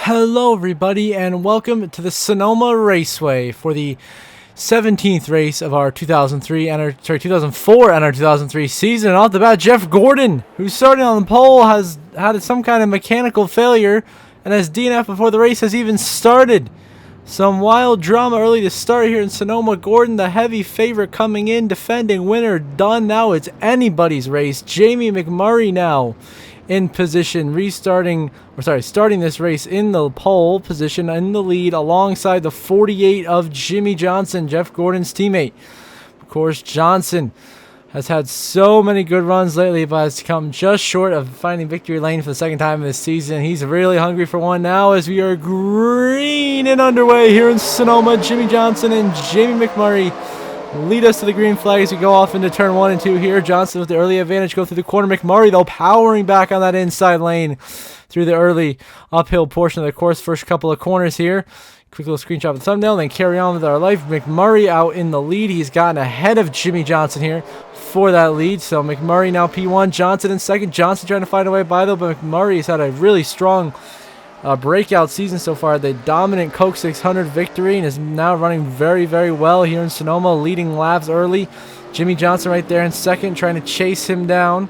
Hello everybody and welcome to the Sonoma Raceway for the 17th race of our 2004 NR2003 season. And off the bat, Jeff Gordon, who's starting on the pole, has had some kind of mechanical failure and has DNF before the race has even started. Some wild drama early to start here in Sonoma. Gordon, the heavy favorite, coming in, defending winner, done. Now it's anybody's race. Jamie McMurray now in position, starting this race in the pole position in the lead alongside the 48 of Jimmy Johnson, Jeff Gordon's teammate. Of course, Johnson has had so many good runs lately, but has come just short of finding victory lane for the second time this season. He's really hungry for one now as we are green and underway here in Sonoma. Jimmy Johnson and Jamie McMurray lead us to the green flag as we go off into turn 1 and 2 here. Johnson with the early advantage, go through the corner. McMurray, though, powering back on that inside lane through the early uphill portion of the course. First couple of corners here. Quick little screenshot of the thumbnail, then carry on with our life. McMurray out in the lead. He's gotten ahead of Jimmy Johnson here for that lead. So McMurray now P1, Johnson in second. Johnson trying to find a way by, though, but McMurray has had a really strong breakout season so far. The dominant Coke 600 victory and is now running very, very well here in Sonoma, leading laps early. Jimmy Johnson right there in second, trying to chase him down.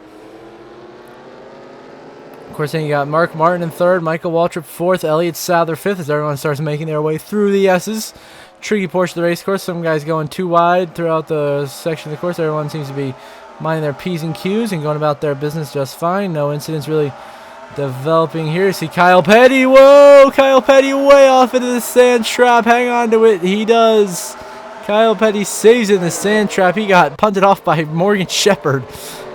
Of course, then you got Mark Martin in third, Michael Waltrip fourth, Elliott Sadler fifth as everyone starts making their way through the S's. Tricky portion of the race course. Some guys going too wide throughout the section of the course. Everyone seems to be minding their P's and Q's and going about their business just fine. No incidents really developing here. See Kyle Petty. Whoa! Kyle Petty way off into the sand trap. Hang on to it. He does. Kyle Petty saves it in the sand trap. He got punted off by Morgan Shepherd.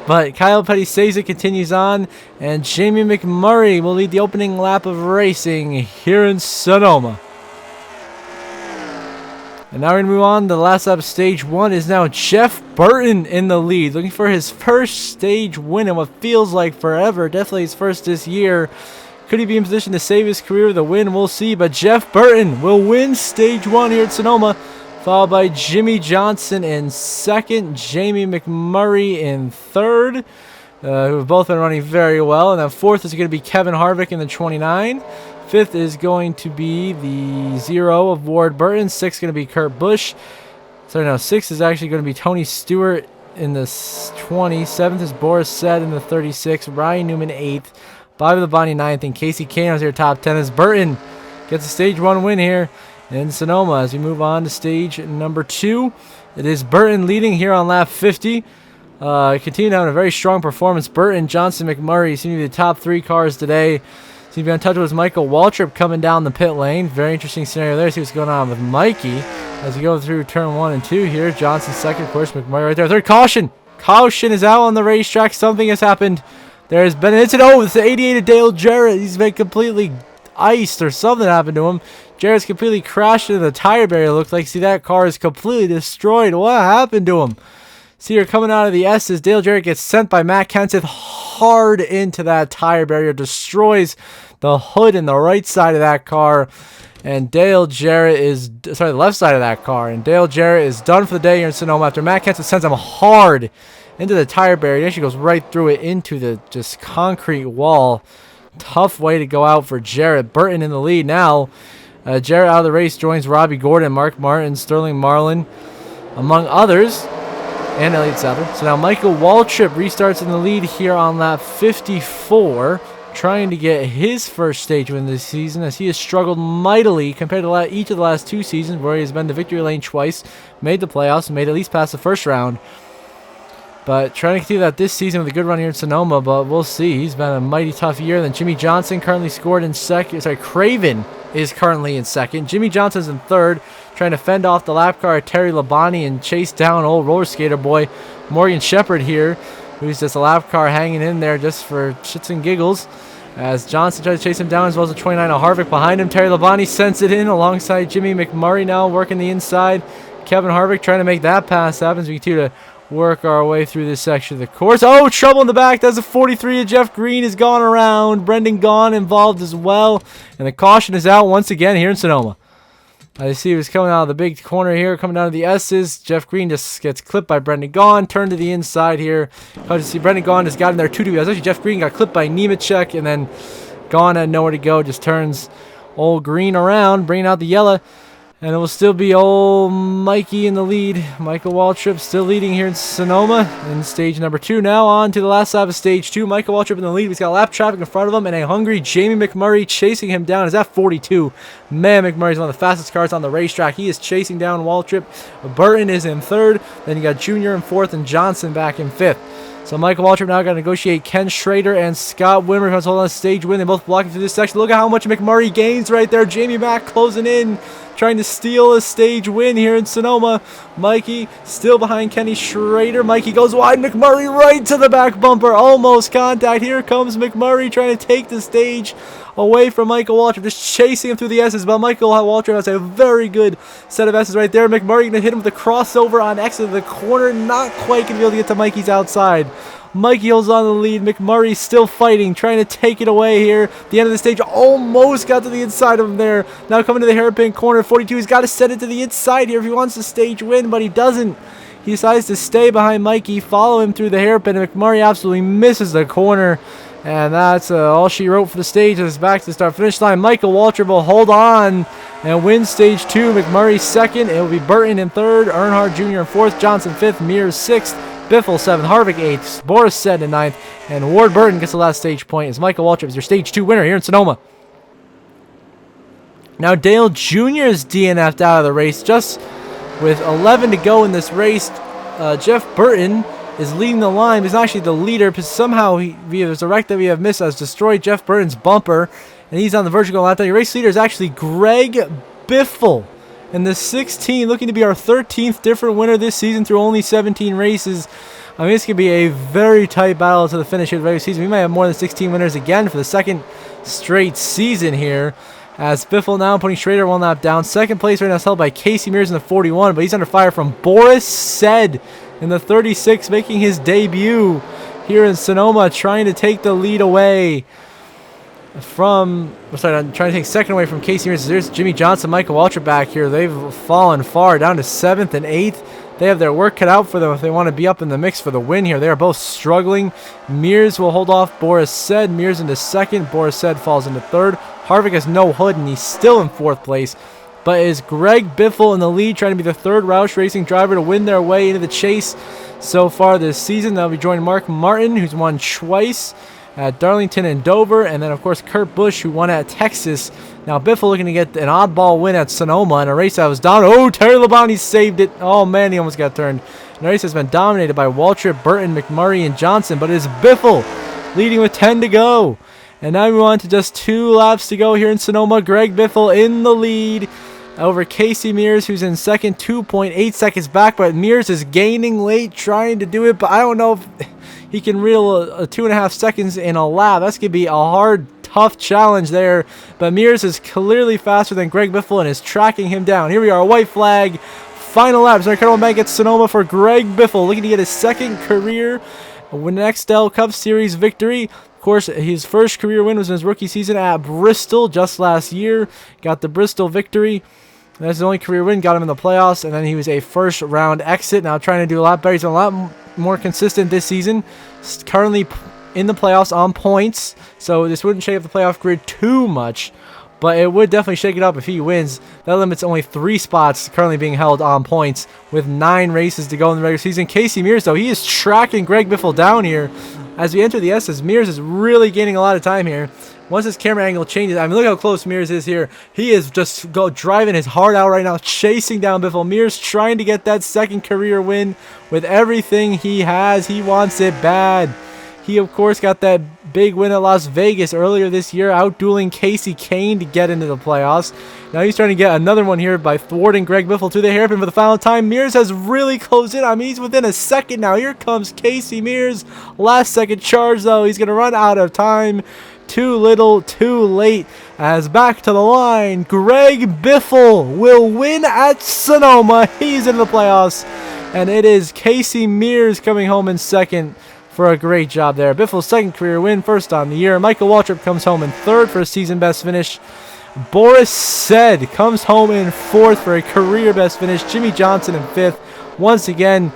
But Kyle Petty saves it, continues on. And Jamie McMurray will lead the opening lap of racing here in Sonoma. And now we're going to move on. The last lap of stage 1 is now Jeff Burton in the lead, looking for his first stage win in what feels like forever. Definitely his first this year. Could he be in position to save his career with a win? We'll see. But Jeff Burton will win stage 1 here at Sonoma, followed by Jimmy Johnson in second, Jamie McMurray in third, who have both been running very well. And then fourth is going to be Kevin Harvick in the 29. Fifth is going to be the 0 of Ward Burton. Sixth is going to be Kurt Busch. Sixth is actually going to be Tony Stewart in the 20. Seventh is Boris Said in the 36. Ryan Newman 8th. Bobby Labonte 9th. And Casey Kano's here top 10 as Burton gets a stage 1 win here in Sonoma. As we move on to stage number 2, it is Burton leading here on lap 50. Continuing having a very strong performance. Burton, Johnson, McMurray seem to be the top 3 cars today. Seems to be untouchable as Michael Waltrip coming down the pit lane. Very interesting scenario there. See what's going on with Mikey as we go through turn 1 and 2 here. Johnson second, of course. McMurray right there. Third, caution. Caution is out on the racetrack. Something has happened. There has been an incident. Oh, it's the 88 of Dale Jarrett. He's been completely iced or something happened to him. Jarrett's completely crashed into the tire barrier, it looks like. See, that car is completely destroyed. What happened to him? See, here coming out of the S's, Dale Jarrett gets sent by Matt Kenseth hard into that tire barrier, destroys the hood and the right side of that car, and Dale Jarrett is, the left side of that car, and Dale Jarrett is done for the day here in Sonoma after Matt Kenseth sends him hard into the tire barrier. He actually goes right through it into the just concrete wall. Tough way to go out for Jarrett. Burton in the lead now. Jarrett out of the race joins Robbie Gordon, Mark Martin, Sterling Marlin, among others, and Elliott Sadler. So now Michael Waltrip restarts in the lead here on lap 54, trying to get his first stage win this season, as he has struggled mightily compared to each of the last 2 seasons, where he has been to victory lane twice, made the playoffs, made at least past the first round. But trying to continue that this season with a good run here in Sonoma, but we'll see. He's been a mighty tough year. Then Jimmy Johnson currently scored in second. Craven is currently in second. Jimmy Johnson's in third, trying to fend off the lap car Terry Labonte and chase down old roller skater boy Morgan Shepherd here, who's just a lap car hanging in there just for shits and giggles. As Johnson tries to chase him down, as well as the 29 of Harvick behind him. Terry Labonte sends it in alongside Jimmy McMurray now working the inside. Kevin Harvick trying to make that pass happen. We continue to work our way through this section of the course. Oh, trouble in the back. That's a 43 of Jeff Green has gone around. Brendan Gaughan involved as well. And the caution is out once again here in Sonoma. I see he was coming out of the big corner here, coming down to the S's. Jeff Green just gets clipped by Brendan Gaughan. Turned to the inside here. You see Brendan Gaughan just got in there too. Actually, Jeff Green got clipped by Nemechek, and then Gaughan had nowhere to go. Just turns old green around, bringing out the yellow. And it will still be old Mikey in the lead. Michael Waltrip still leading here in Sonoma in stage number 2. Now on to the last lap of stage 2. Michael Waltrip in the lead. He's got lap traffic in front of him and a hungry Jamie McMurray chasing him down. Is at 42. Man, McMurray's one of the fastest cars on the racetrack. He is chasing down Waltrip. Burton is in 3rd. Then you got Junior in 4th and Johnson back in 5th. So Michael Waltrip now got to negotiate Ken Schrader and Scott Wimmer who's holding on to stage win. They both blocking through this section. Look at how much McMurray gains right there. Jamie Mack closing in, trying to steal a stage win here in Sonoma. Mikey still behind Kenny Schrader. Mikey goes wide. McMurray right to the back bumper. Almost contact. Here comes McMurray trying to take the stage away from Michael Waltrip, just chasing him through the S's. But Michael Waltrip has a very good set of S's right there. McMurray going to hit him with a crossover on exit of the corner. Not quite going to be able to get to Mikey's outside. Mikey holds on to the lead. McMurray still fighting, trying to take it away here. The end of the stage almost got to the inside of him there. Now coming to the hairpin corner. 42. He's got to set it to the inside here if he wants the stage win, but he doesn't. He decides to stay behind Mikey, follow him through the hairpin, and McMurray absolutely misses the corner. And that's all she wrote for the stage. It's back to the start-finish line. Michael Waltrip will hold on and win stage 2. McMurray 2nd. It will be Burton in 3rd. Earnhardt Jr. in 4th. Johnson 5th. Mears 6th. Biffle 7th. Harvick 8th. Boris Said in 9th. And Ward Burton gets the last stage point as Michael Waltrip is your stage 2 winner here in Sonoma. Now Dale Jr. is DNF'd out of the race just with 11 to go in this race. Jeff Burton is leading the line. He's actually the leader because somehow there's a wreck that we have missed has destroyed Jeff Burton's bumper, and he's on the verge of going out there. Your race leader is actually Greg Biffle in the 16, looking to be our 13th different winner this season through only 17 races. I mean, it's going to be a very tight battle to the finish of the regular season. We might have more than 16 winners again for the 2nd straight season here. As Biffle now putting Schrader 1 lap down. 2nd place right now is held by Casey Mears in the 41, but he's under fire from Boris Said in the 36, making his debut here in Sonoma, trying to take the lead away from, trying to take 2nd away from Casey Mears. There's Jimmy Johnson, Michael Waltrip back here. They've fallen far, down to 7th and 8th. They have their work cut out for them if they want to be up in the mix for the win here. They are both struggling. Mears will hold off Boris Said. Mears into 2nd. Boris Said falls into 3rd. Harvick has no hood, and he's still in 4th place. But is Greg Biffle in the lead, trying to be the 3rd Roush Racing driver to win their way into the chase so far this season. They'll be joining Mark Martin, who's won twice at Darlington and Dover, and then, of course, Kurt Busch, who won at Texas. Now, Biffle looking to get an oddball win at Sonoma in a race that was down. Oh, Terry Labonte saved it. Oh, man, he almost got turned. The race has been dominated by Waltrip, Burton, McMurray, and Johnson, but it is Biffle leading with 10 to go. And now we move on to just 2 laps to go here in Sonoma. Greg Biffle in the lead over Casey Mears, who's in 2nd, 2.8 seconds back, but Mears is gaining late, trying to do it, but I don't know if he can reel a 2.5 seconds in a lap. That's going to be a hard, tough challenge there, but Mears is clearly faster than Greg Biffle and is tracking him down. Here we are, a white flag, final lap. Ricardo Bank at Sonoma for Greg Biffle, looking to get his 2nd career Nextel Cup Series victory. Of course, his first career win was in his rookie season at Bristol just last year. Got the Bristol victory. That's his only career win, got him in the playoffs, and then he was a first-round exit. Now trying to do a lot better. He's been a lot more consistent this season. Currently in the playoffs on points, so this wouldn't shake up the playoff grid too much, but it would definitely shake it up if he wins. That limits only 3 spots currently being held on points with 9 races to go in the regular season. Casey Mears, though, he is tracking Greg Biffle down here. As we enter the S's, Mears is really gaining a lot of time here. Once his camera angle changes, I mean, look how close Mears is here. He is just driving his heart out right now, chasing down Biffle. Mears trying to get that 2nd career win with everything he has. He wants it bad. He, of course, got that big win at Las Vegas earlier this year, outdueling Casey Kane to get into the playoffs. Now he's trying to get another one here by thwarting Greg Biffle to the hairpin for the final time. Mears has really closed in. I mean, he's within a second now. Here comes Casey Mears. Last second charge, though. He's going to run out of time. Too little, too late. As back to the line, Greg Biffle will win at Sonoma. He's in the playoffs. And it is Casey Mears coming home in 2nd for a great job there. Biffle's 2nd career win, 1st on the year. Michael Waltrip comes home in 3rd for a season best finish. Boris Said comes home in 4th for a career best finish. Jimmy Johnson in 5th. Once again,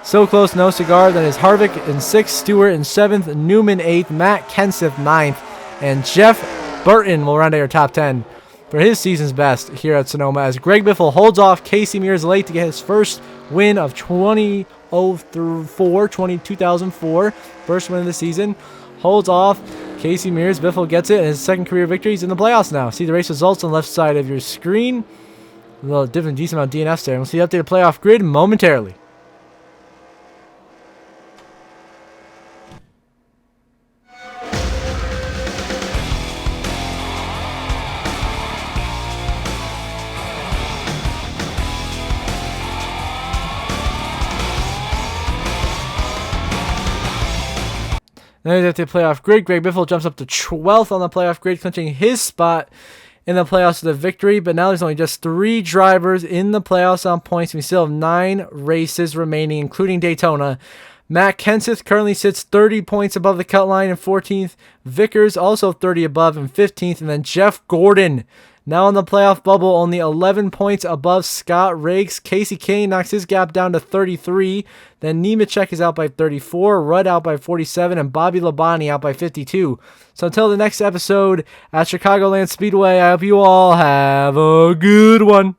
so close, no cigar. Then is Harvick in 6th, Stewart in 7th, Newman 8th, Matt Kenseth 9th, and Jeff Burton will round out your top 10. for his season's best here at Sonoma, as Greg Biffle holds off Casey Mears late to get his first win of 2004. First win of the season. Holds off Casey Mears. Biffle gets it, and his second career victory. He's in the playoffs now. See the race results on the left side of your screen. A little different, decent amount of DNFs there. And we'll see the updated playoff grid momentarily. Then at the playoff grid, Greg Biffle jumps up to 12th on the playoff grid, clinching his spot in the playoffs to the victory. But now there's only just 3 drivers in the playoffs on points. We still have 9 races remaining, including Daytona. Matt Kenseth currently sits 30 points above the cut line in 14th. Vickers also 30 above in 15th. And then Jeff Gordon, now in the playoff bubble, only 11 points above Scott Riggs. Casey Kane knocks his gap down to 33. Then Nemechek is out by 34, Rudd out by 47, and Bobby Labonte out by 52. So until the next episode at Chicagoland Speedway, I hope you all have a good one.